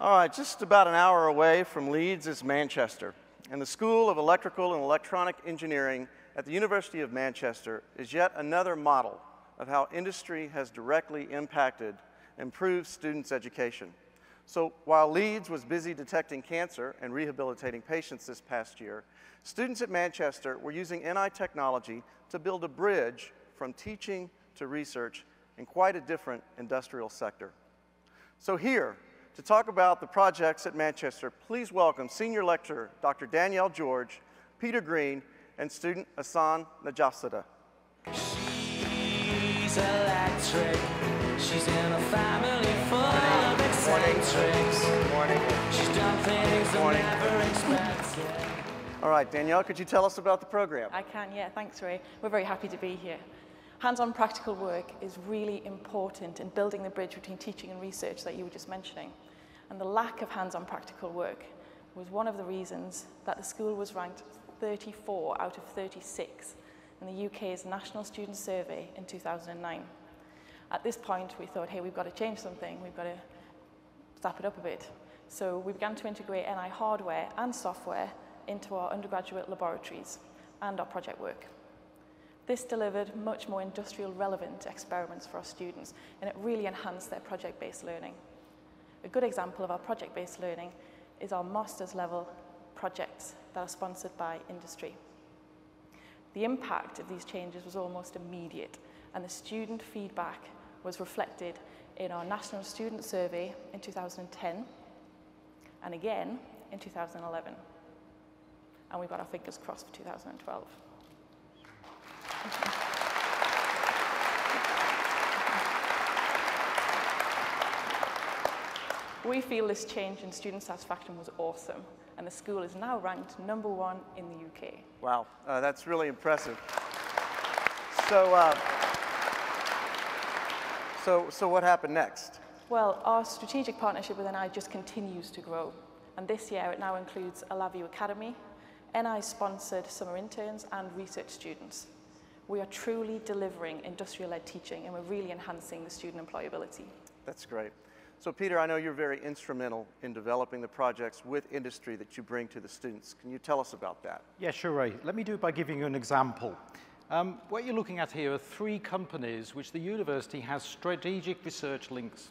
All right, just about an hour away from Leeds is Manchester, and the School of Electrical and Electronic Engineering at the University of Manchester is yet another model of how industry has directly impacted and improved students' education. So while Leeds was busy detecting cancer and rehabilitating patients this past year, students at Manchester were using NI technology to build a bridge from teaching to research in quite a different industrial sector. So here, to talk about the projects at Manchester, please welcome Senior Lecturer Dr. Danielle George, Peter Green, and student Asan Najafzadeh. She's electric. She's in a family full of eccentrics. Good morning. She's done things I never expected. All right, Danielle, could you tell us about the program? I can, yeah. Thanks, Ray. We're very happy to be here. Hands-on practical work is really important in building the bridge between teaching and research that you were just mentioning. And the lack of hands-on practical work was one of the reasons that the school was ranked 34 out of 36 in the UK's National Student Survey in 2009. At this point, we thought, hey, we've got to change something. We've got to step it up a bit. So we began to integrate NI hardware and software into our undergraduate laboratories and our project work. This delivered much more industrial relevant experiments for our students, and it really enhanced their project-based learning. A good example of our project-based learning is our master's level projects that are sponsored by industry. The impact of these changes was almost immediate, and the student feedback was reflected in our National Student Survey in 2010, and again in 2011. And we've got our fingers crossed for 2012. We feel this change in student satisfaction was awesome, and the school is now ranked #1 in the UK. Wow, that's really impressive. So what happened next? Well, our strategic partnership with NI just continues to grow, and this year it now includes a LabVIEW Academy, NI-sponsored summer interns, and research students. We are truly delivering industrial-led teaching, and we're really enhancing the student employability. That's great. So Peter, I know you're very instrumental in developing the projects with industry that you bring to the students. Can you tell us about that? Yeah, sure, Ray. Let me do it by giving you an example. What you're looking at here are 3 companies which the university has strategic research links.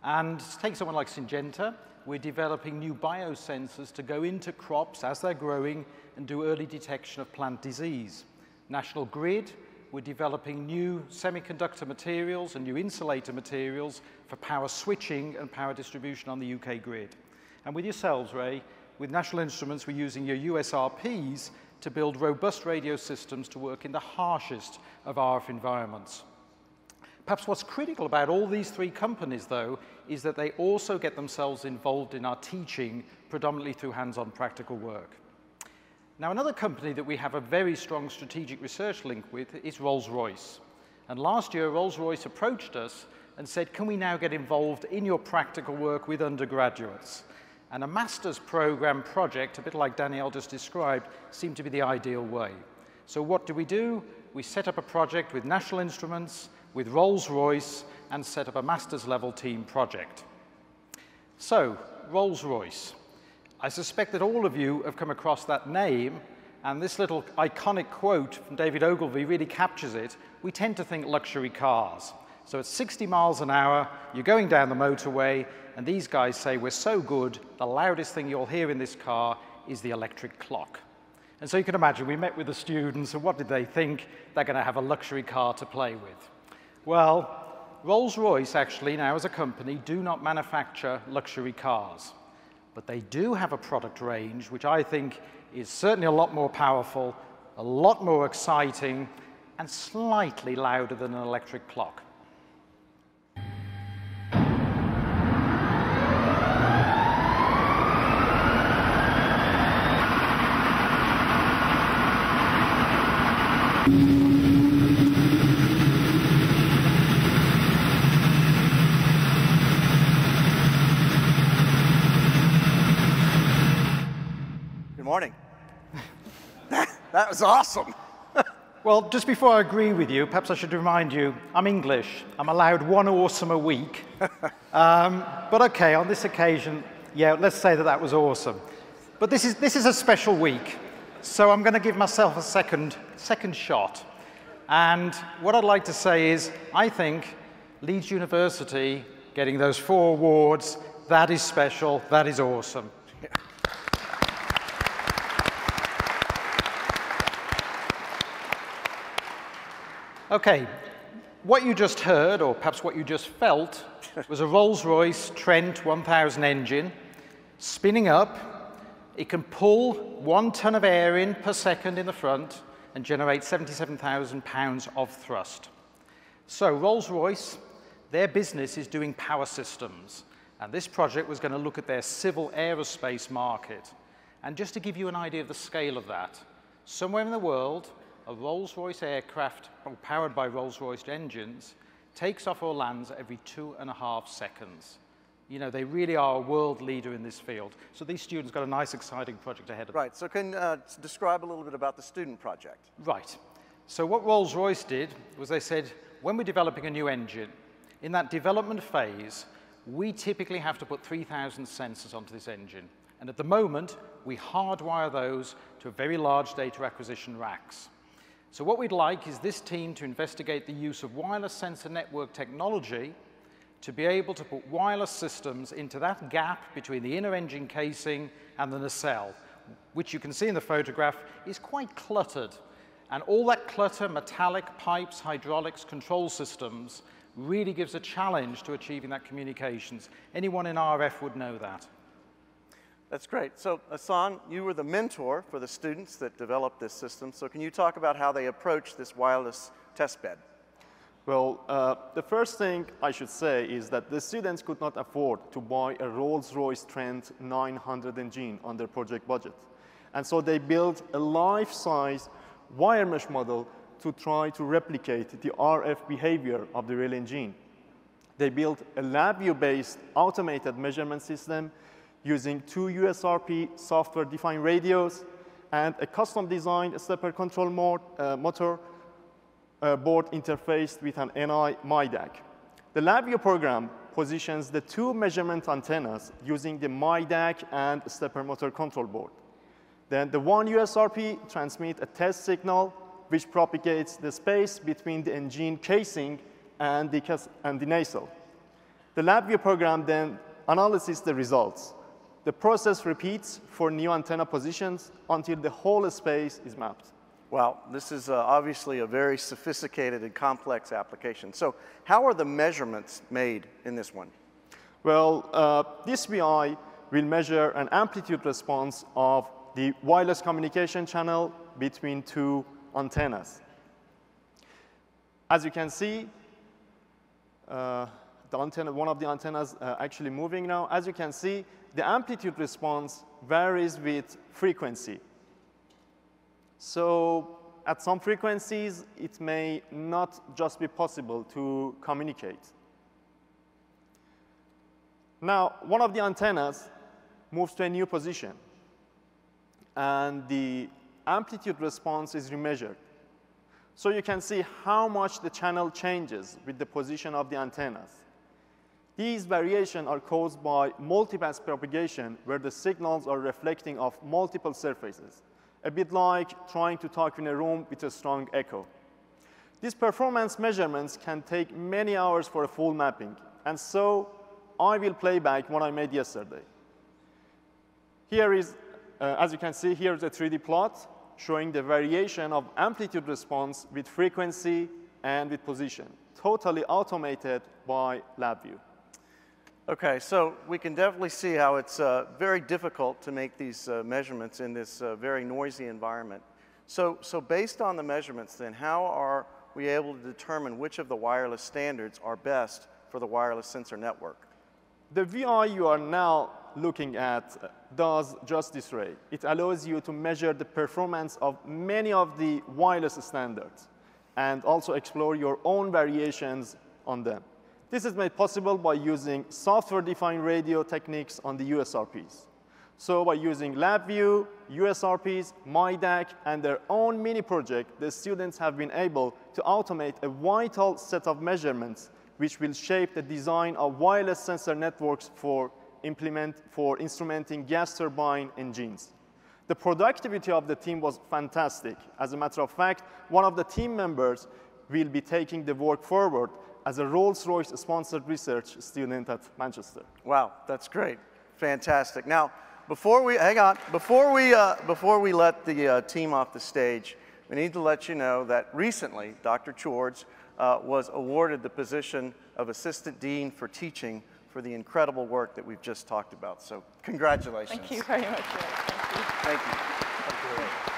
And take someone like Syngenta. We're developing new biosensors to go into crops as they're growing and do early detection of plant disease. National Grid, we're developing new semiconductor materials and new insulator materials for power switching and power distribution on the UK grid. And with yourselves, Ray, with National Instruments, we're using your USRPs to build robust radio systems to work in the harshest of RF environments. Perhaps what's critical about all these 3 companies, though, is that they also get themselves involved in our teaching, predominantly through hands-on practical work. Now, another company that we have a very strong strategic research link with is Rolls-Royce. And last year, Rolls-Royce approached us and said, can we now get involved in your practical work with undergraduates? And a master's program project, a bit like Danielle just described, seemed to be the ideal way. So what do? We set up a project with National Instruments, with Rolls-Royce, and set up a master's level team project. So, Rolls-Royce. I suspect that all of you have come across that name, and this little iconic quote from David Ogilvy really captures it. We tend to think luxury cars. So at 60 miles an hour, you're going down the motorway, and these guys say, we're so good, the loudest thing you'll hear in this car is the electric clock. And so you can imagine, we met with the students, and what did they think? They're going to have a luxury car to play with. Well, Rolls-Royce actually, now as a company, do not manufacture luxury cars. But they do have a product range, which I think is certainly a lot more powerful, a lot more exciting, and slightly louder than an electric clock. Morning. That was awesome. Well, just before I agree with you, perhaps I should remind you, I'm English. I'm allowed 1 awesome a week. But okay, on this occasion, Yeah, let's say that that was awesome. But this is a special week, so I'm going to give myself a second shot. And what I'd like to say is, I think Leeds University getting those 4 awards, that is special, that is awesome. Okay, what you just heard, or perhaps what you just felt, was a Rolls-Royce Trent 1000 engine spinning up. It can pull 1 ton of air in per second in the front and generate 77,000 pounds of thrust. So Rolls-Royce, their business is doing power systems, and this project was going to look at their civil aerospace market. And just to give you an idea of the scale of that, somewhere in the world, a Rolls-Royce aircraft powered by Rolls-Royce engines takes off or lands every 2.5 seconds. You know, they really are a world leader in this field. So these students got a nice, exciting project ahead of them. Right, so can you describe a little bit about the student project? Right. So what Rolls-Royce did was they said, when we're developing a new engine, in that development phase, we typically have to put 3,000 sensors onto this engine. And at the moment, we hardwire those to very large data acquisition racks. So what we'd like is this team to investigate the use of wireless sensor network technology to be able to put wireless systems into that gap between the inner engine casing and the nacelle, which you can see in the photograph is quite cluttered. And all that clutter, metallic pipes, hydraulics, control systems, really gives a challenge to achieving that communications. Anyone in RF would know that. That's great. So, Hassan, you were the mentor for the students that developed this system. So can you talk about how they approached this wireless test bed? Well, the first thing I should say is that the students could not afford to buy a Rolls-Royce Trent 900 engine on their project budget. And so they built a life-size wire mesh model to try to replicate the RF behavior of the real engine. They built a LabVIEW-based automated measurement system using 2 USRP software-defined radios and a custom-designed stepper control motor board interfaced with an NI MIDAC. The LabVIEW program positions the 2 measurement antennas using the MIDAC and stepper motor control board. Then the 1 USRP transmits a test signal which propagates the space between the engine casing and the nacelle. The LabVIEW program then analyzes the results. The process repeats for new antenna positions until the whole space is mapped. Wow, this is obviously a very sophisticated and complex application. So how are the measurements made in this one? Well, this VI will measure an amplitude response of the wireless communication channel between 2 antennas. As you can see, one of the antennas actually moving now. As you can see, the amplitude response varies with frequency. So at some frequencies, it may not just be possible to communicate. Now, one of the antennas moves to a new position, and the amplitude response is remeasured. So you can see how much the channel changes with the position of the antennas. These variations are caused by multipass propagation, where the signals are reflecting off multiple surfaces, a bit like trying to talk in a room with a strong echo. These performance measurements can take many hours for a full mapping, and so I will play back what I made yesterday. Here is, as you can see, here's a 3D plot showing the variation of amplitude response with frequency and with position, totally automated by LabVIEW. Okay, so we can definitely see how it's very difficult to make these measurements in this very noisy environment. So based on the measurements then, how are we able to determine which of the wireless standards are best for the wireless sensor network? The VI you are now looking at does just this way. It allows you to measure the performance of many of the wireless standards and also explore your own variations on them. This is made possible by using software-defined radio techniques on the USRPs. So by using LabVIEW, USRPs, MIDAC, and their own mini project, the students have been able to automate a vital set of measurements which will shape the design of wireless sensor networks for instrumenting gas turbine engines. The productivity of the team was fantastic. As a matter of fact, one of the team members will be taking the work forward as a Rolls-Royce sponsored research student at Manchester. Wow, that's great. Fantastic. Now, before we let the team off the stage, we need to let you know that recently, Dr. George was awarded the position of Assistant Dean for Teaching for the incredible work that we've just talked about. So congratulations. Thank you very much. Thank you. Thank you.